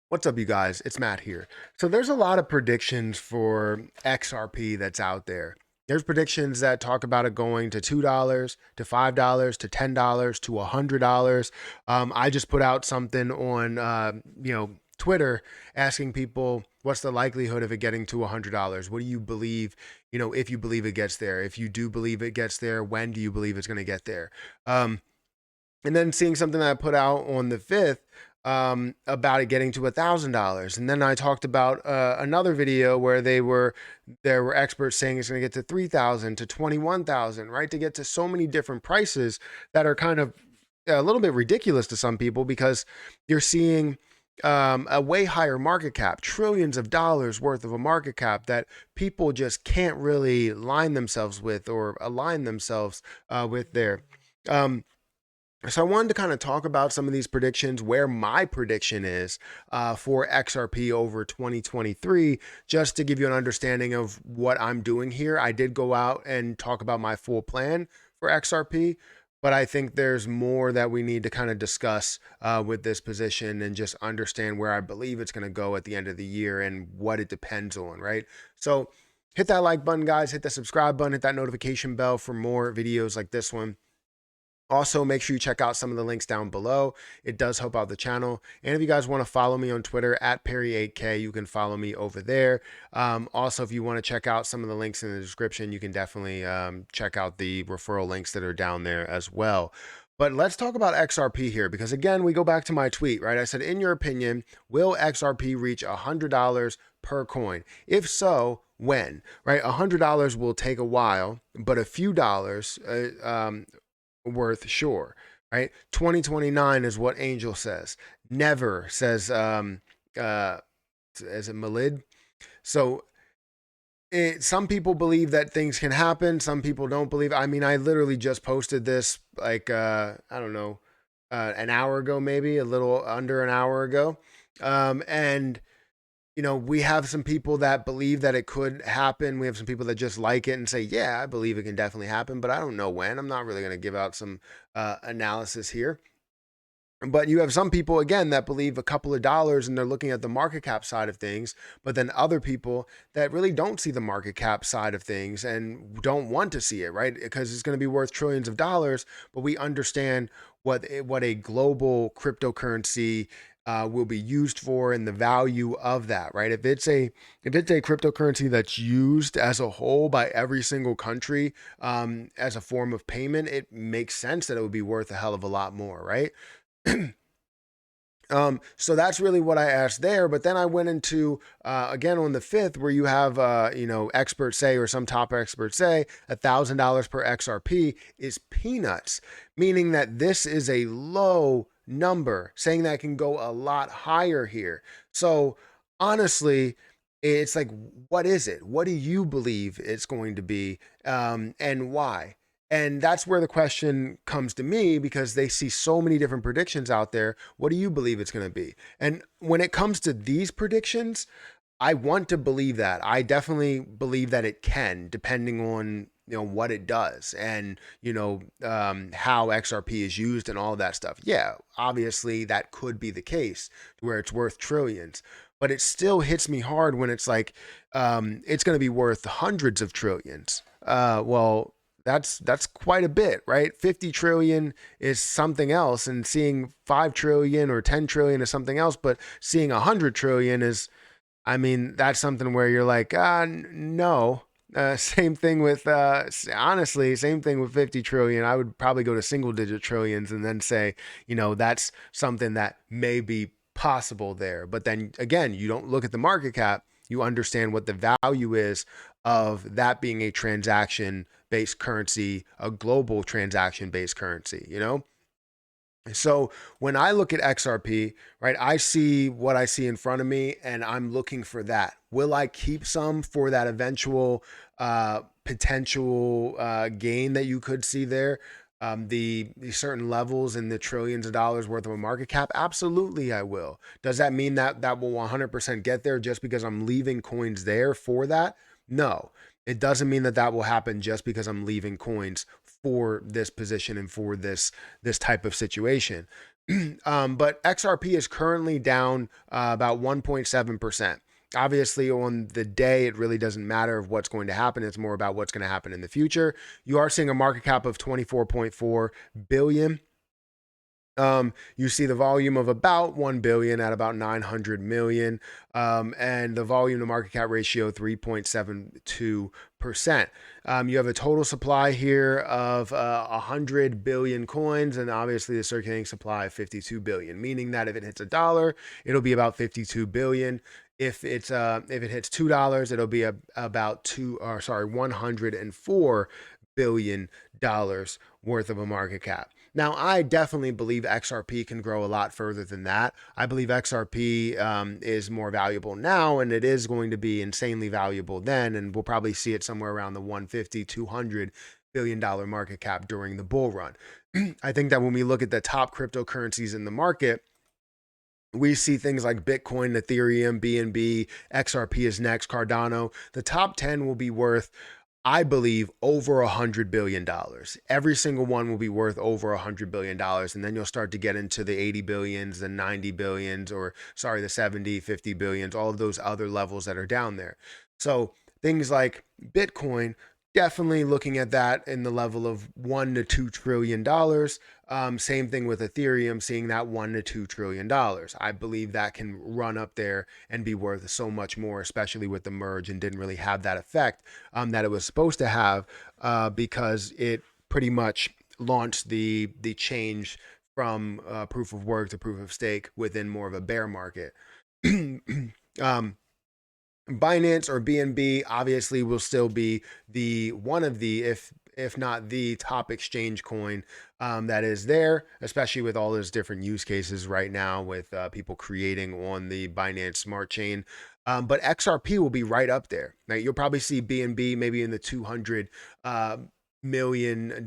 What's up, you guys? It's Matt here. So there's a lot of predictions for XRP that's out there. There's predictions that talk about it going to $2, to $5, to $10, to $100. I just put out something on, Twitter asking people what's the likelihood of it getting to $100. What do you believe? If you believe it gets there, if you do believe it gets there, when do you believe it's going to get there? And then seeing something that I put out on the 5th about it getting to $1,000. And then I talked about another video where there were experts saying it's going to get to 3,000 to 21,000, right? To get to so many different prices that are kind of a little bit ridiculous to some people because you're seeing a way higher market cap, trillions of dollars worth of a market cap that people just can't really line themselves with or align themselves with there. So I wanted to kind of talk about some of these predictions, where my prediction is for XRP over 2023, just to give you an understanding of what I'm doing here. I did go out and talk about my full plan for XRP, but I think there's more that we need to kind of discuss with this position and just understand where I believe it's going to go at the end of the year and what it depends on, right? So hit that like button, guys, hit the subscribe button, hit that notification bell for more videos like this one. Also, make sure you check out some of the links down below. It does help out the channel. And if you guys want to follow me on Twitter at Perry8K, you can follow me over there. Also, if you want to check out some of the links in the description, you can definitely check out the referral links that are down there as well. But let's talk about XRP here, because again, we go back to my tweet, right? I said, in your opinion, will XRP reach $100 per coin? If so, when? Right? $100 will take a while, but a few dollars worth sure, right? 2029 is what Angel says. Never says is it Malid? So some people believe that things can happen, some people don't believe. I mean, I literally just posted this like I don't know, an hour ago, maybe a little under an hour ago. And we have some people that believe that it could happen. We have some people that just like it and say, yeah, I believe it can definitely happen, but I don't know when. I'm not really going to give out some analysis here. But you have some people, again, that believe a couple of dollars and they're looking at the market cap side of things, but then other people that really don't see the market cap side of things and don't want to see it, right? Because it's going to be worth trillions of dollars, but we understand what a global cryptocurrency will be used for and the value of that, right? If it's a cryptocurrency that's used as a whole by every single country as a form of payment, it makes sense that it would be worth a hell of a lot more, right? So that's really what I asked there. But then I went into again on the 5th, where you have experts say, or some top experts say, $1,000 per XRP is peanuts, meaning that this is a low number, saying that it can go a lot higher here. So honestly, it's like, what is it? What do you believe it's going to be, and why? And that's where the question comes to me, because they see so many different predictions out there. What do you believe it's going to be? And when it comes to these predictions, I want to believe that. I definitely believe that it can, depending on what it does and how XRP is used and all of that stuff. Yeah, obviously that could be the case where it's worth trillions, but it still hits me hard when it's like it's going to be worth hundreds of trillions. Well, that's quite a bit, right? 50 trillion is something else, and seeing 5 trillion or 10 trillion is something else, but seeing 100 trillion is, I mean, that's something where you're like, no. Same thing with, honestly, same thing with 50 trillion. I would probably go to single digit trillions and then say, that's something that may be possible there. But then again, you don't look at the market cap, you understand what the value is of that being a transaction based currency, a global transaction based currency. So when I look at XRP, right, I see what I see in front of me and I'm looking for that. Will I keep some for that eventual potential gain that you could see there? The certain levels in the trillions of dollars worth of a market cap? Absolutely, I will. Does that mean that that will 100% get there just because I'm leaving coins there for that? No, it doesn't mean that that will happen just because I'm leaving coins for this position and for this type of situation. But XRP is currently down about 1.7%. Obviously, on the day, it really doesn't matter of what's going to happen. It's more about what's going to happen in the future. You are seeing a market cap of 24.4 billion. You see the volume of about 1 billion at about 900 million, and the volume to market cap ratio 3.72%. You have a total supply here of 100 billion coins, and obviously the circulating supply of 52 billion, meaning that if it hits $1, it'll be about 52 billion. If it hits $2, it'll be about 104 billion dollars worth of a market cap. Now, I definitely believe XRP can grow a lot further than that. I believe XRP is more valuable now, and it is going to be insanely valuable then, and we'll probably see it somewhere around the 150, $200 billion market cap during the bull run. I think that when we look at the top cryptocurrencies in the market, we see things like Bitcoin, Ethereum, BNB, XRP is next, Cardano. The top 10 will be worth, I believe, over $100 billion. Every single one will be worth over $100 billion. And then you'll start to get into the 80 billions, the 90 billions, the 70, 50 billions, all of those other levels that are down there. So things like Bitcoin, definitely looking at that in the level of $1 to $2 trillion. Same thing with Ethereum, seeing that $1 to $2 trillion. I believe that can run up there and be worth so much more, especially with the merge, and didn't really have that effect that it was supposed to have, because it pretty much launched the change from proof of work to proof of stake within more of a bear market. Binance or BNB obviously will still be the one of the, if not the top exchange coin that is there, especially with all those different use cases right now with people creating on the Binance Smart Chain. But XRP will be right up there. Now, you'll probably see BNB maybe in the $200 million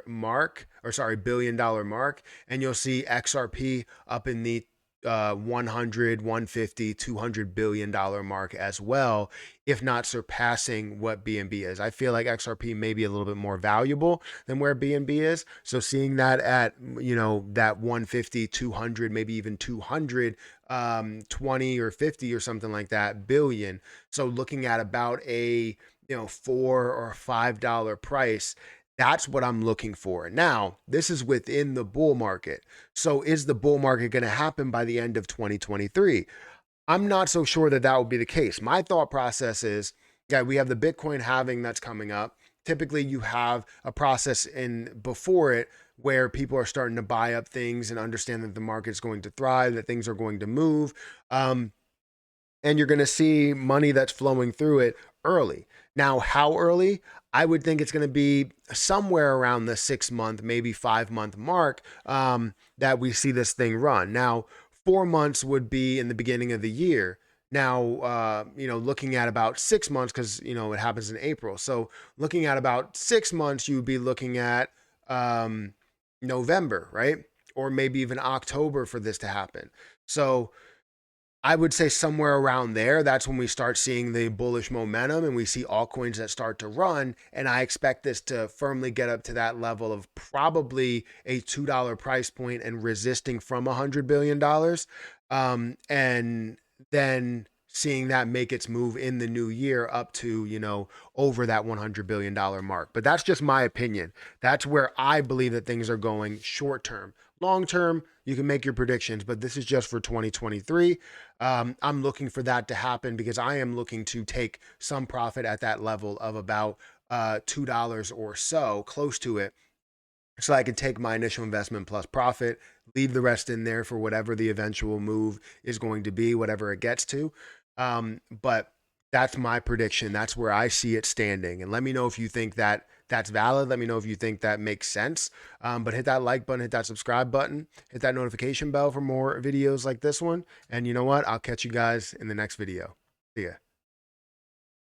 mark, $1 billion mark, and you'll see XRP up in the 100, 150, $200 billion mark as well, if not surpassing what BNB is. I feel like XRP may be a little bit more valuable than where BNB is. So seeing that at, that 150, 200, maybe even 200, 20 or 50 or something like that billion. So looking at about a, $4 or $5 price, that's what I'm looking for. Now, this is within the bull market. So is the bull market going to happen by the end of 2023? I'm not so sure that will be the case. My thought process is, we have the Bitcoin halving that's coming up. Typically, you have a process before it where people are starting to buy up things and understand that the market's going to thrive, that things are going to move. And you're going to see money that's flowing through it early. Now, how early? I would think it's going to be somewhere around the 6 month, maybe 5 month mark that we see this thing run. Now, 4 months would be in the beginning of the year. Now, looking at about 6 months, because, it happens in April. So looking at about 6 months, you would be looking at November, right? Or maybe even October for this to happen. So I would say somewhere around there, that's when we start seeing the bullish momentum and we see altcoins that start to run. And I expect this to firmly get up to that level of probably a $2 price point and resisting from $100 billion. And then seeing that make its move in the new year up to, over that $100 billion mark. But that's just my opinion. That's where I believe that things are going short term. Long term, you can make your predictions, but this is just for 2023. I'm looking for that to happen because I am looking to take some profit at that level of about $2 or so, close to it, so I can take my initial investment plus profit, leave the rest in there for whatever the eventual move is going to be, whatever it gets to. But that's my prediction. That's where I see it standing. And let me know if you think that that's valid. Let me know if you think that makes sense. But hit that like button, hit that subscribe button, hit that notification bell for more videos like this one. And you know what? I'll catch you guys in the next video. See ya.